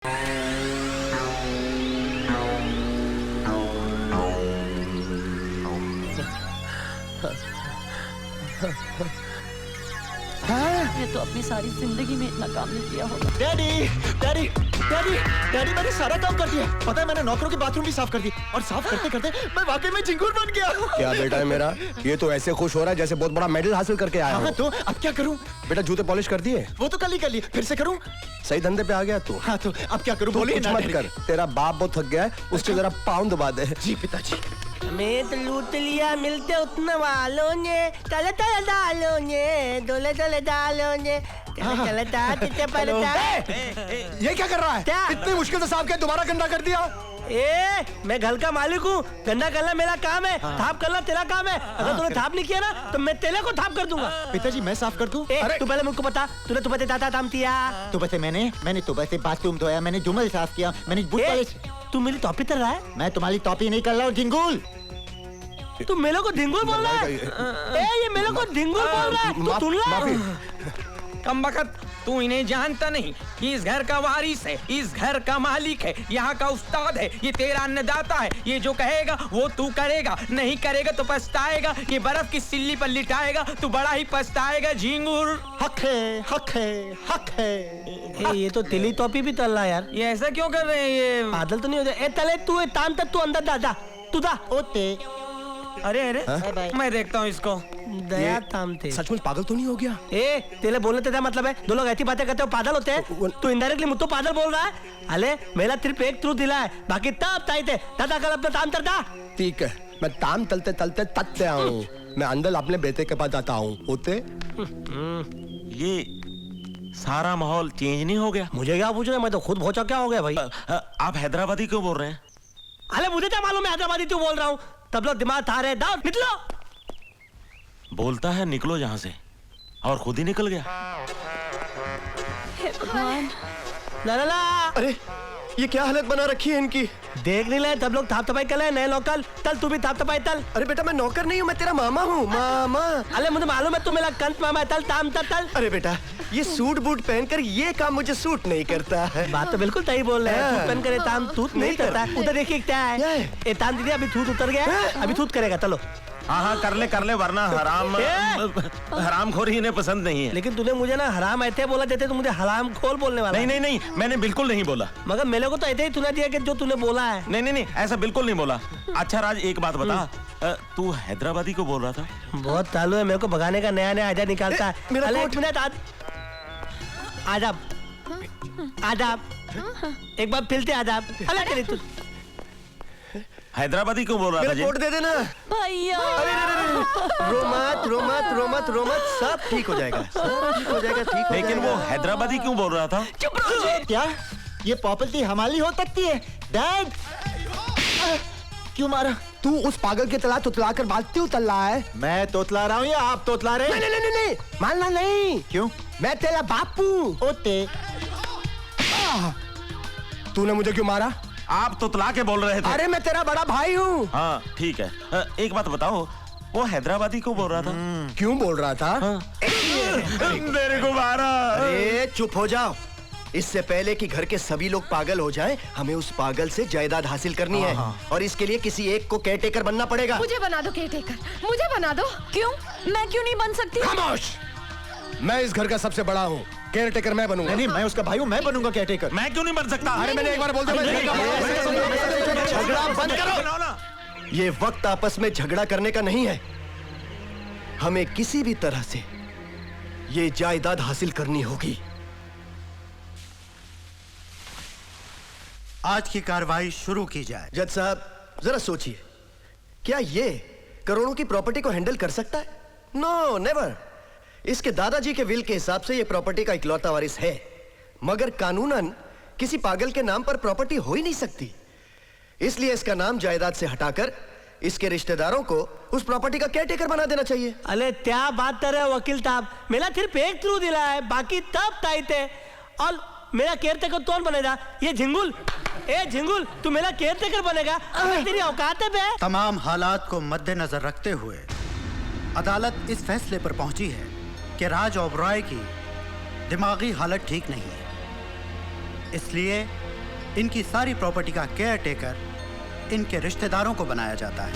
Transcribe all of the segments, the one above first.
मैं तो अपनी सारी जिंदगी में इतना काम नहीं किया होगा। डैडी डैडी डैडी डैडी मैंने सारा काम कर दिया। पता है मैंने नौकरों की बाथरूम भी साफ कर दी और साफ करते करते मैं वाकई में झिंगुर बन गया। क्या बेटा है मेरा, ये तो ऐसे खुश हो रहा है जैसे बहुत बड़ा मेडल हासिल करके आया हाँ, हो। तो अब क्या करूं? बेटा जूते पॉलिश कर दिए? वो तो कल ही कर लिए, फिर से करूं? सही धंधे पे आ गया तू। हाँ तो अब क्या करूं? बोलिए कुछ ना मत डैडी। कर, तेरा बाप बहुत थक गया है, उसके जरा पाँव दबा दे। जी पिताजी। मैं तो लूट लिया मिलते उतना वालों ने, तले तले डालों ने, डोले डोले डालों ने, तले तले डालते पड़ता। ये क्या कर रहा है? क्या? इतनी मुश्किल से साफ किया, दोबारा गंदा कर दिया। ए, मैं घर का मालिक हूँ, गंदा करना मेरा काम है, थाप करना तेरा काम है। अगर तूने थाप नहीं किया ना तो मैं तेले को थाप कर दूंगा। पिताजी मैं साफ कर दूं? ए, तू पहले मुझको बता, तूने तुपते दादा काम किया? मैंने सुबह से बाथरूम धोया, मैंने जुमल साफ किया, मैंने बूट पॉलिश। तू मेरी टॉपी कर रहा है? मैं तुम्हारी टॉपी नहीं कर रहा हूँ झिंगुल। तू मेरे को ढिंगुल बोल रहा है? ए, ये मेरे को ढिंगुल बोल रहा है? तू सुन रहा? कमबख्त, तू इन्हें जानता नहीं। ये इस घर का वारिस है, इस घर का मालिक है, यहाँ का उस्ताद है, ये तेरा अन्नदाता है। ये जो कहेगा वो तू करेगा, नहीं करेगा तो पछताएगा। ये बर्फ की सिल्ली पर लिटाएगा तो बड़ा ही पछताएगा। झिंगुर हक है, हक है, हक है। ए, ये तो तिली टॉपी भी तल रहा है यार। ये ऐसा क्यों कर रहे हैं ये? बादल तो नहीं हो जाए। ए तले तू ताम तक तू अंदर जा, तू जा। ओते अरे अरे मैं देखता हूँ इसको। दया ताम थे। सचमुच पागल तो नहीं हो गया? ए, तेरे बोलने तेरा मतलब है दो लोग ऐसी बातें करते हो पागल होते हैं? तू इनडायरेक्टली मुझको पागल बोल रहा है? अले मेरा सिर्फ एक थ्रू दिला है, बाकी तब ताई थे दादा कल अपना ताम करता। ठीक है, मैं ताम तलते तलते तत्ते आऊँ। मैं अंदर अपने बेटे के पास जाता हूँ। होते ये सारा माहौल चेंज नहीं हो गया? मुझे क्या पूछ रहे, मैं तो खुद भौचा क्या हो गया भाई। आप हैदराबादी क्यों बोल रहे हैं? अरे मुझे क्या मालूम है हैदराबादी क्यों बोल रहा हूँ? तब लोग दिमाग था रहे दाऊ निकलो। बोलता है निकलो यहाँ से, और खुद ही निकल गया। हे भगवान। ला ला ला। अरे ये क्या हालत बना रखी है इनकी? देख नहीं ले, तब लोग थाप तपाई कर रहे नए लोकल। तल तू भी थाप तपाई तल। अरे बेटा मैं नौकर नहीं हूँ, मैं तेरा मामा हूँ। मामा। अरे मुझे मालूम है तू मेरा कंस मामा है। तल ताम तल। अरे बेटा ये सूट बूट पहनकर ये काम मुझे सूट नहीं करता है। बात तो बिल्कुल सही बोल रहे हैं। हाँ। तूत पहन करे ताम तूत नहीं करता। उधर देखिए क्या है। ए ताम दीदी अभी तूत उतर गया है, अभी तूत करेगा। चलो हाँ हाँ कर ले, वरना हरामखोरी इन्हें पसंद नहीं है। लेकिन तूने मुझे ना हराम ऐसे बोला देते तो मुझे हराम खोल बोलने वाला। नहीं, मैंने बिल्कुल नहीं बोला। मगर मेरे को तो ऐसे ही सुना दिया कि जो तूने बोला है। नहीं, ऐसा बिल्कुल नहीं बोला। अच्छा राज एक बात बता, तू हैदराबादी को बोल रहा था? बहुत चालू है, मेरे को भगाने का नया आइडिया निकालता है। मेरा अरे कोट। एक मिनट आजाब एक बार फिलते आजाब। अरे तेरी तू हैदराबादी क्यों बोल रहा था मेरा जी? कोट दे देना। भैया। रो मत, सब ठीक हो जाएगा, सब ठीक हो जाएगा, ठीक हो लेकिन वो जाएगा। हैदराबादी क्यों बोल रहा था? चुप रहो। क्या ये प्रॉपर्टी हमारी हो सकती है? डैड क्यों मारा? तू उस पागल के तला तुतला कर बात क्यों तल रहा है? मैं तोतला रहा हूँ या आप तोतला रहे हैं? नहीं, मानना नहीं। क्यों? मैं तेरा बापू। ओते तूने मुझे क्यों मारा? आप तुतला के बोल रहे थे। अरे मैं तेरा बड़ा भाई हूँ। हाँ ठीक है। एक बात बताओ, वो हैदराबादी क्यों बोल रहा था? क्यों बोल रहा था? मेरे को मारा। अरे चुप हो जाओ। इससे पहले कि घर के सभी लोग पागल हो जाएं, हमें उस पागल से जायदाद हासिल करनी है, और इसके लिए किसी एक को केयरटेकर बनना पड़ेगा। मुझे बना दो केयरटेकर, मुझे बना दो। क्यों? मैं क्यों नहीं बन सकती? खामोश! मैं इस घर का सबसे बड़ा हूँ, केयरटेकर मैं बनूंगा। नहीं, मैं उसका भाई हूँ, मैं बनूंगा केयरटेकर। मैं क्यों नहीं बन सकता? अरे मैंने एक बार बोल दिया। झगड़ा बंद करो। ये वक्त आपस में झगड़ा करने का नहीं है। हमें किसी भी तरह से ये जायदाद हासिल करनी होगी। आज की कार्रवाई शुरू की जाए। जज साहब जरा सोचिए, क्या ये करोड़ों की प्रॉपर्टी को हैंडल कर सकता है? No never. इसके दादाजी के विल के हिसाब से ये प्रॉपर्टी का इकलौता वारिस है, मगर कानूनन किसी पागल के नाम पर प्रॉपर्टी हो ही नहीं सकती। इसलिए इसका नाम जायदाद से हटाकर इसके रिश्तेदारों को उस प्रॉपर्टी का केयरटेकर बना देना चाहिए। अरे क्या बात कर रहे हो वकील साहब? मेरा सिर्फ एक थ्रू दिला है, बाकी तब ताई थे। और मेरा केयरटेकर कौन बनेगा? ये झिंगुल। ए झिंगुल, तू मेरा केयरटेकर बनेगा? तेरी औकात है बे? तमाम हालात को मद्देनजर रखते हुए अदालत इस फैसले पर पहुंची है कि राज ओबरॉय की दिमागी हालत ठीक नहीं है, इसलिए इनकी सारी प्रॉपर्टी का केयर टेकर इनके रिश्तेदारों को बनाया जाता है।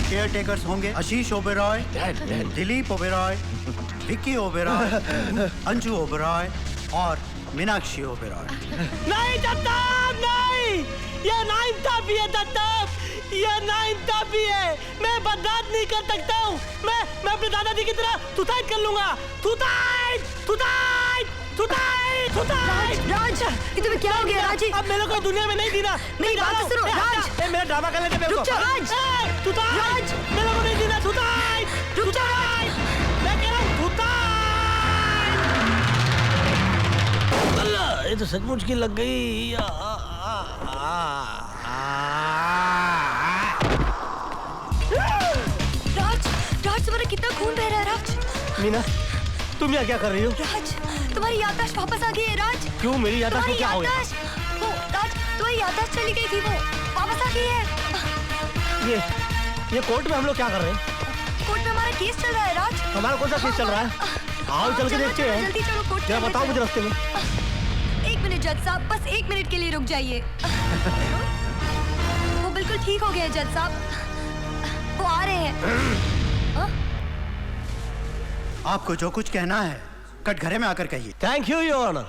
केयर टेकर्स होंगे आशीष ओबेरॉय, दिलीप ओबेरॉय, विक्की ओबेरॉय, अंजू ओबेरॉय और मीनाक्षी ओबेरॉय। नहीं दत्ताप, नहीं, ये नाइंसाफी है दत्ताप, ये नाइंसाफी है। मैं बर्दाश्त नहीं कर सकता हूँ। मैं अपने दादाजी की तरह तुताई कर लूंगा। तुताई, तुताई, तुताई, तुताई। राज, ये तुम्हें क्या हो गया राज? अब मेरे को दुनिया में नहीं जीना। मेरी बात तो सुनो राज। मेरा ड्रामा करने दे मेरे को। रुक जा राज। तुताई, राज, मेरे को नहीं जीना। तुताई, रुक जा राज। मैं कह रहा हूँ तुताई। अल्लाह, ये तो सचमुच की लग गई। राज, राज तुम्हारा कितना खून बह रहा है राज? मीना, तुम यहाँ क्या कर रही हो? राज, तुम्हारी याददाश्त वापस आ गई है राज। क्यों, मेरी याददाश्त को क्या हो गया? वो राज, तुम्हारी याददाश्त चली गई थी, वो वापस आ गई है। ये कोर्ट में हम लोग क्या कर रहे हैं? कोर्ट में हमारा केस चल रहा है राज। हमारा कौन सा केस चल रहा है? आओ चल के चलो, देखते चलो, हैं। जल्दी चलो कोर्ट। क्या बताओ मुझे रास्ते में। 1 मिनट जज साहब, बस 1 मिनट के लिए रुक जाइए। वो बिल्कुल ठीक हो गए हैं जज साहब, वो आ रहे हैं। आपको जो कुछ कहना है कटघरे में आकर कहिए। Thank you your honour.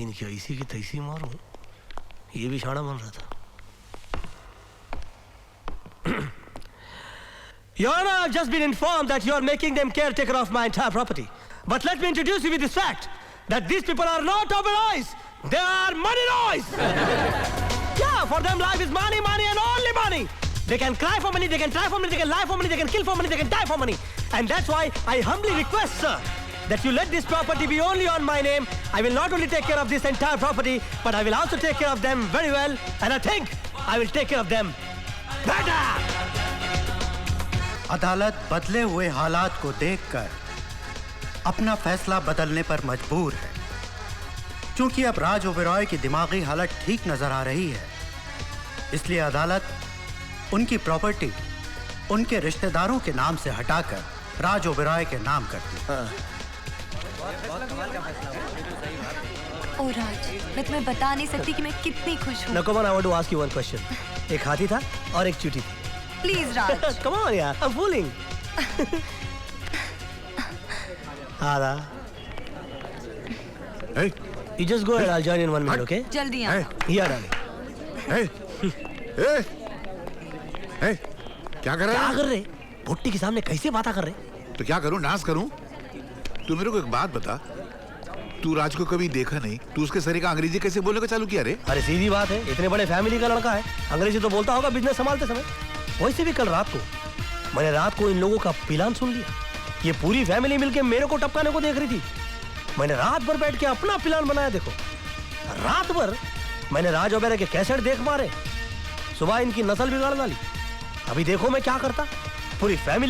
इनकी ऐसी की तैसी मारूं, ये भी शाना बन रहा था। Your Honor, I've just been informed that you are making them caretaker of my entire property. But let me introduce you with this fact, that these people are not Oberois. They are money noise. Yeah, for them life is money, money and only money. They can cry for money, they can try for money, they can lie for money, they can kill for money, they can die for money. And that's why I humbly request, sir, that you let this property be only on my name. I will not only take care of this entire property, but I will also take care of them very well. And I think I will take care of them better. अदालत बदले हुए हालात को देखकर अपना फैसला बदलने पर मजबूर है। क्योंकि अब राज ओबेरॉय की दिमागी हालत ठीक नजर आ रही है, इसलिए अदालत उनकी प्रॉपर्टी उनके रिश्तेदारों के नाम से हटाकर राज ओबेरॉय के नाम करती है। ओ राज, मैं तुम्हें बता नहीं सकती कि मैं कितनी खुश हूँ। Nakoman, I want to ask you one question. एक हाथी था और एक चींटी थी। Please Raj. Come on, यार, I'm fooling. Ada. Hey, You just go ahead. I'll join in 1 minute, okay? जल्दी आओ। Here, darling. hey, hey, hey, क्या कर रहा क्या है? कर रहे? भुट्टी के सामने कैसे बात कर रहे? तो क्या करूं, नाश करूं? तू मेरे को एक बात बता, तू राज को कभी देखा नहीं, तू उसके सरी का अंग्रेजी कैसे बोलने का चालू किया रे? अरे सीधी बात है, इतने बड़े फैमिली का लड़का है, अंग्रेजी तो बोलता होगा बिजनेस संभालते समय। वैसे भी कल रात को मैंने इन लोगों का प्लान सुन लिया। ये पूरी फैमिली मिलके मेरे को टपकाने को देख रही थी। मैंने रात भर बैठ के अपना प्लान बनाया। देखो, रात भर मैंने राज ओबेरॉय के कैसेट देख मारे, सुबह इनकी नस्ल बिगाड़ डाली। अभी देखो मैं क्या करता, पूरी फैमिली